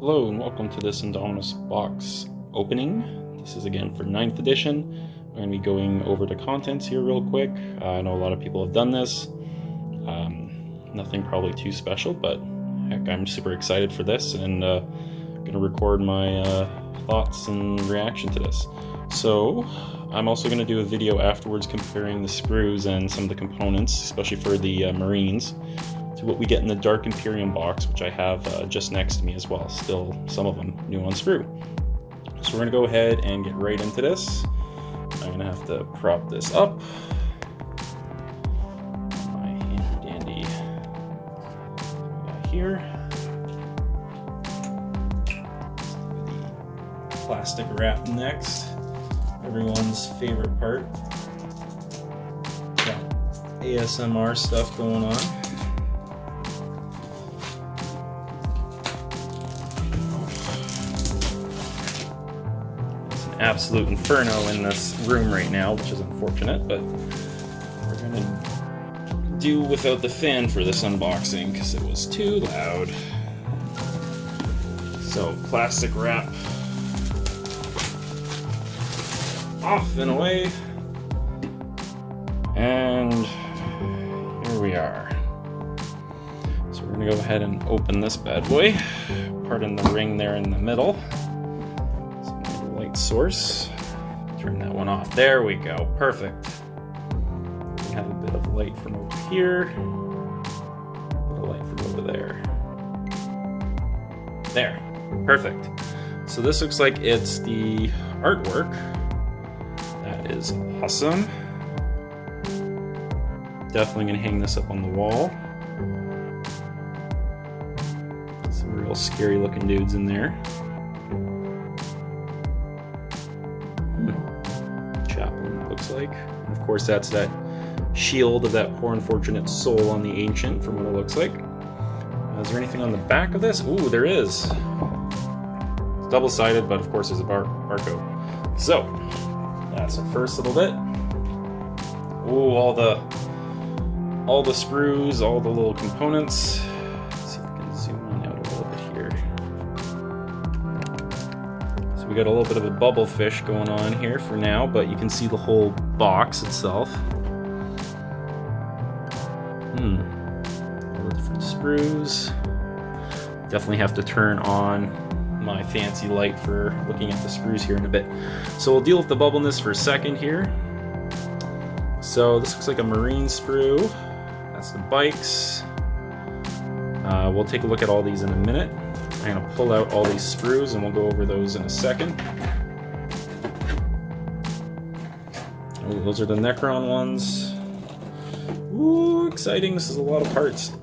Hello and welcome to this Indomitus box opening. This is again for 9th edition. We're going to be going over the contents here real quick. I know a lot of people have done this. Nothing probably too special, but heck, I'm super excited for this and going to record my thoughts and reaction to this. So I'm also going to do a video afterwards comparing the sprues and some of the components, especially for the Marines, to what we get in the Dark Imperium box, which I have just next to me as well. Still, some of them new on sprue. So we're going to go ahead and get right into this. I'm going to have to prop this up. My handy dandy here. Let's do the plastic wrap next. Everyone's favorite part. Got ASMR stuff going on. Absolute inferno in this room right now, which is unfortunate, but we're gonna do without the fan for this unboxing because it was too loud. So plastic wrap off and away, and here we are. So we're gonna go ahead and open this bad boy. Pardon the ring there in the middle. Source. Turn that one off. There we go. Perfect. We have a bit of light from over here. A bit of light from over there. There. Perfect. So this looks like it's the artwork. That is awesome. Definitely gonna hang this up on the wall. Some real scary looking dudes in there. Looks like. And of course that's that shield of that poor unfortunate soul on the ancient from what it looks like. Is there anything on the back of this? Ooh, there is. It's double-sided, but of course there's a barcode. So that's the first little bit. Ooh, all the sprues, all the little components. Let's see if we can zoom on out a little bit here. We got a little bit of a bubble fish going on here for now, but you can see the whole box itself. All the different sprues. Definitely have to turn on my fancy light for looking at the sprues here in a bit. So we'll deal with the bubbleness for a second here. So this looks like a Marine sprue. That's the bikes. We'll take a look at all these in a minute. I'm going to pull out all these sprues and we'll go over those in a second. Ooh, those are the Necron ones. Ooh, exciting. This is a lot of parts.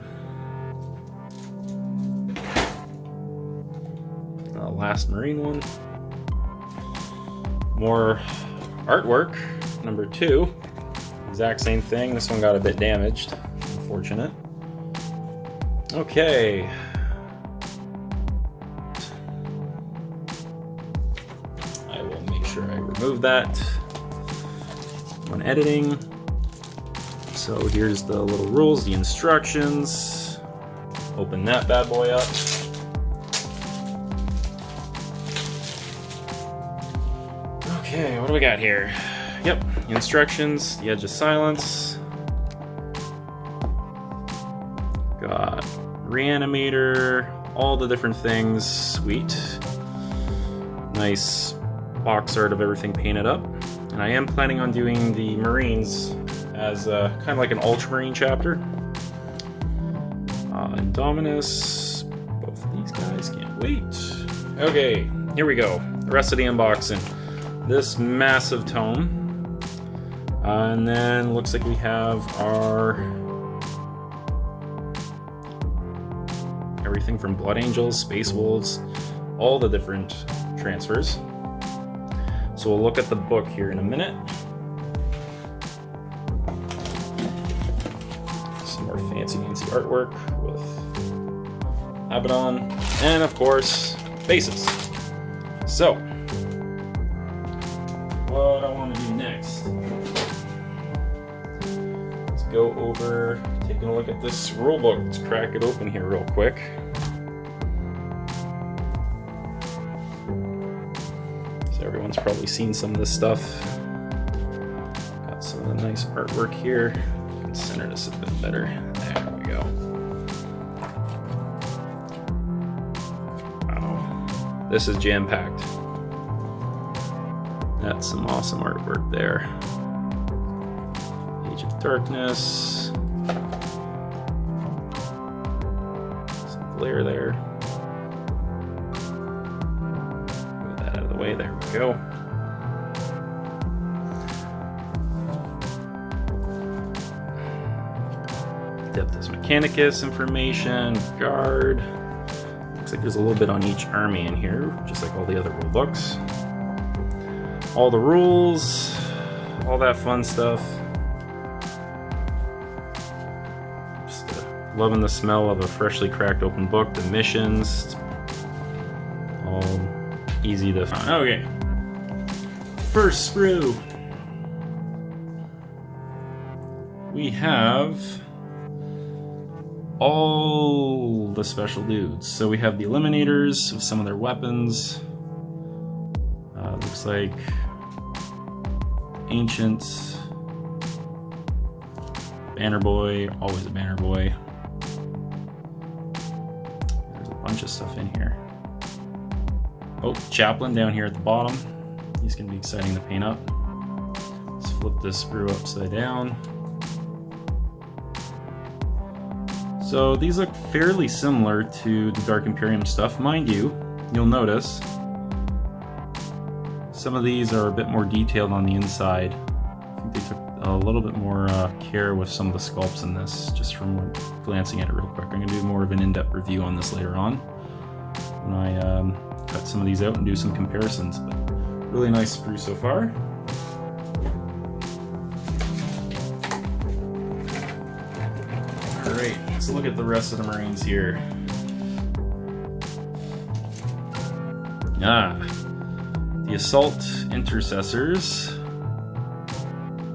Last Marine one. More artwork. Number 2. Exact same thing. This one got a bit damaged. Unfortunate. Okay. Sure I remove that when editing. So here's the little rules, the instructions. Open that bad boy up. Okay, what do we got here? Yep, the instructions, the edge of silence. Got reanimator, all the different things. Sweet. Nice box art of everything painted up. And I am planning on doing the Marines as kind of like an Ultramarine chapter. Indomitus, both of these guys, can't wait. Okay, here we go. The rest of the unboxing. This massive tome. And then looks like we have our everything from Blood Angels, Space Wolves, all the different transfers. So we'll look at the book here in a minute. Some more fancy artwork with Abaddon, and of course, bases. So, what I want to do next, let's go over, taking a look at this rulebook. Let's crack it open here real quick. everyone's probably seen some of this stuff. Got some of the nice artwork here. I can center this a bit better. There we go. Wow, this is jam-packed. That's some awesome artwork there. Age of Darkness. Some glare there. Move that out of the way. There we go. Adeptus Mechanicus information, guard. Looks like there's a little bit on each army in here, just like all the other rule books. All the rules, all that fun stuff. Just loving the smell of a freshly cracked open book, the missions. All easy to find. Okay. First sprue. We have all the special dudes. So we have the Eliminators with some of their weapons. Looks like Ancient, Banner Boy, always a Banner Boy. There's a bunch of stuff in here. Oh, Chaplain down here at the bottom. He's going to be exciting to paint up. Let's flip this sprue upside down. So these look fairly similar to the Dark Imperium stuff. Mind you, you'll notice some of these are a bit more detailed on the inside. I think they took a little bit more care with some of the sculpts in this, just from glancing at it real quick. I'm going to do more of an in-depth review on this later on when I cut some of these out and do some comparisons. But really nice sprue so far. Alright, let's look at the rest of the Marines here. The Assault Intercessors,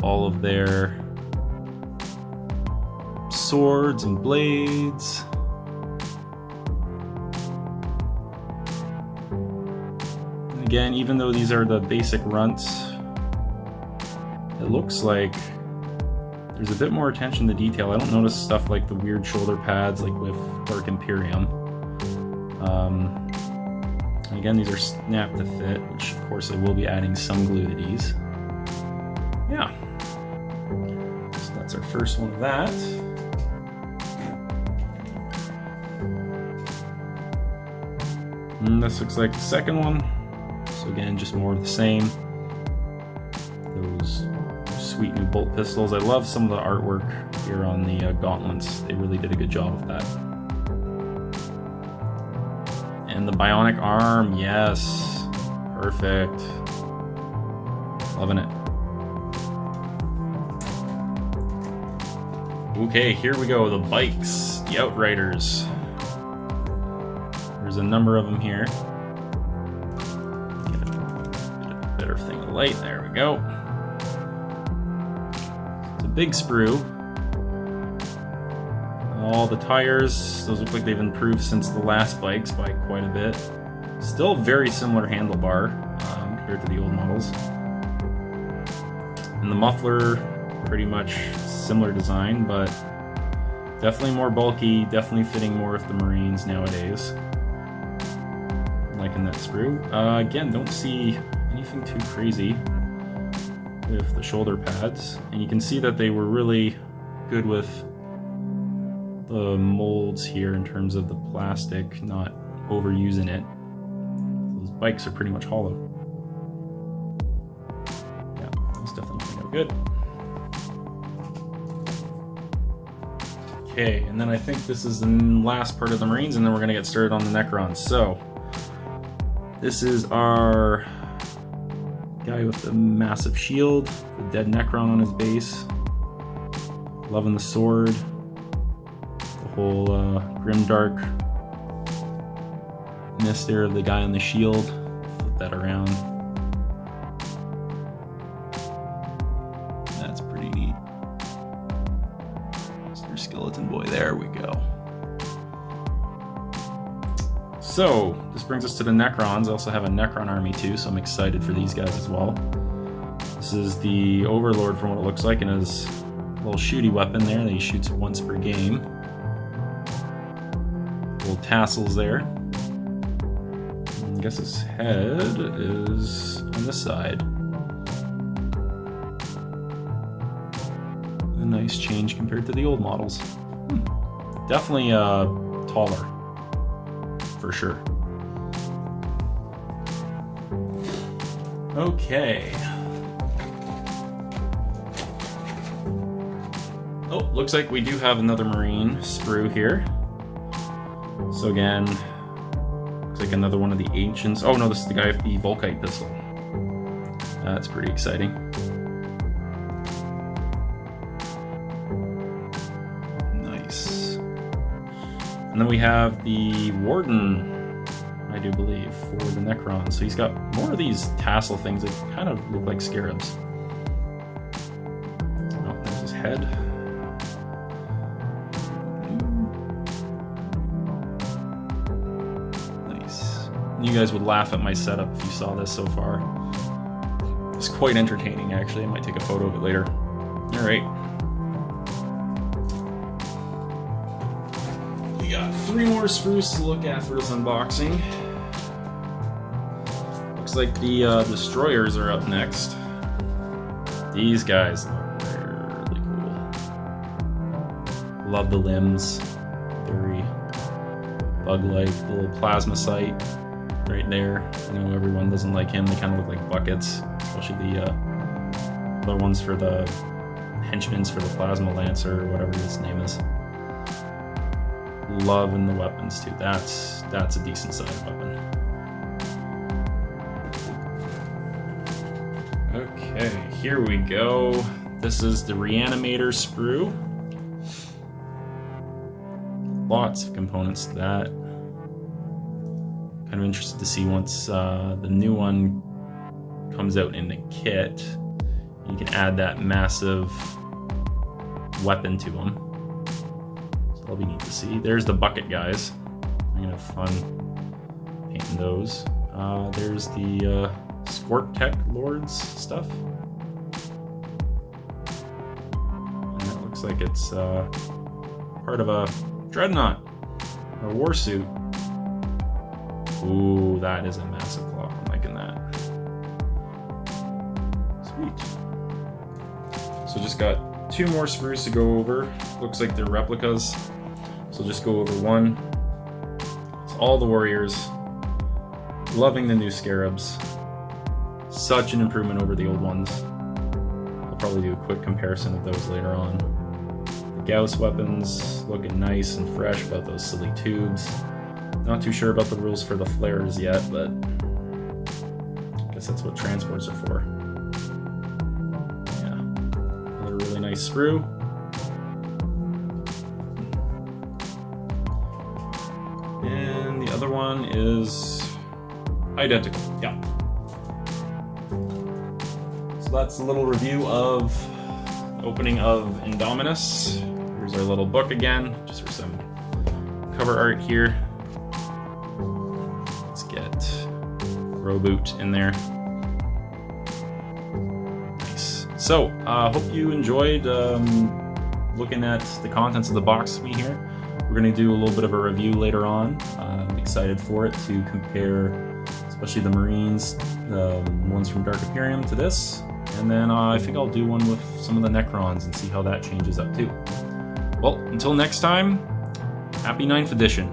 all of their swords and blades. And again, even though these are the basic runts, it looks like there's a bit more attention to detail. I don't notice stuff like the weird shoulder pads like with Dark Imperium. Again, these are snap to fit, which of course I will be adding some glue to these. Yeah. So that's our first one of that. And this looks like the second one. So again, just more of the same. Those sweet new bolt pistols. I love some of the artwork here on the gauntlets. They really did a good job of that. And the bionic arm, yes, perfect. Loving it. Okay, here we go, the bikes, the Outriders. There's a number of them here. Get a better thing of light, there we go. It's a big sprue. All the tires, those look like they've improved since the last bikes by quite a bit. Still very similar handlebar compared to the old models. And the muffler, pretty much similar design, but definitely more bulky, definitely fitting more with the Marines nowadays. Liking that sprue. Again, don't see anything too crazy with the shoulder pads. And you can see that they were really good with the molds here in terms of the plastic, not overusing it. Those bikes are pretty much hollow. Yeah, that's definitely going to go good. Okay, and then I think this is the last part of the Marines, and then we're going to get started on the Necrons. So, this is our guy with the massive shield, the dead Necron on his base. Loving the sword. Whole grimdark ness there of the guy on the shield. Flip that around. That's pretty neat. Mr. Skeleton Boy, there we go. So, this brings us to the Necrons. I also have a Necron army too, so I'm excited for these guys as well. This is the Overlord from what it looks like, and his little shooty weapon there that he shoots once per game. Little tassels there. I guess his head is on this side. A nice change compared to the old models. Definitely taller, for sure. Okay. Oh, looks like we do have another Marine sprue here. So again, looks like another one of the Ancients. Oh no, this is the guy with the Volkite pistol. That's pretty exciting. Nice. And then we have the Warden, I do believe, for the Necron. So he's got more of these tassel things that kind of look like scarabs. Oh, there's his head. You guys would laugh at my setup if you saw this so far. It's quite entertaining, actually. I might take a photo of it later. Alright. We got 3 more sprues to look at for this unboxing. Looks like the Destroyers are up next. These guys look really cool. Love the limbs. Very bug-like. Little plasma sight. Right there. I know everyone doesn't like him. They kind of look like buckets, especially the other ones for the henchmen for the Plasma Lancer or whatever his name is. Loving the weapons too. That's a decent sized weapon. Okay, here we go. This is the Reanimator sprue. Lots of components to that. Kind of interested to see once the new one comes out in the kit, you can add that massive weapon to them. So that'll be neat to see. There's the bucket guys. I'm gonna have fun painting those. There's the Scorp Tech Lords stuff. And that looks like it's part of a dreadnought or warsuit. Ooh, that is a massive claw. I'm liking that. Sweet. So just got 2 more sprues to go over. Looks like they're replicas. So just go over one. It's all the warriors. Loving the new scarabs. Such an improvement over the old ones. I'll probably do a quick comparison of those later on. The Gauss weapons looking nice and fresh without those silly tubes. Not too sure about the rules for the flares yet, but I guess that's what transports are for. Yeah, another really nice sprue. And the other one is identical, yeah. So that's a little review of opening of Indomitus. Here's our little book again, just for some cover art here. Boot in there. Nice. So, hope you enjoyed looking at the contents of the box with me here. We're going to do a little bit of a review later on. I'm excited for it to compare, especially the Marines, the ones from Dark Imperium to this. And then I think I'll do one with some of the Necrons and see how that changes up too. Well, until next time, happy 9th edition.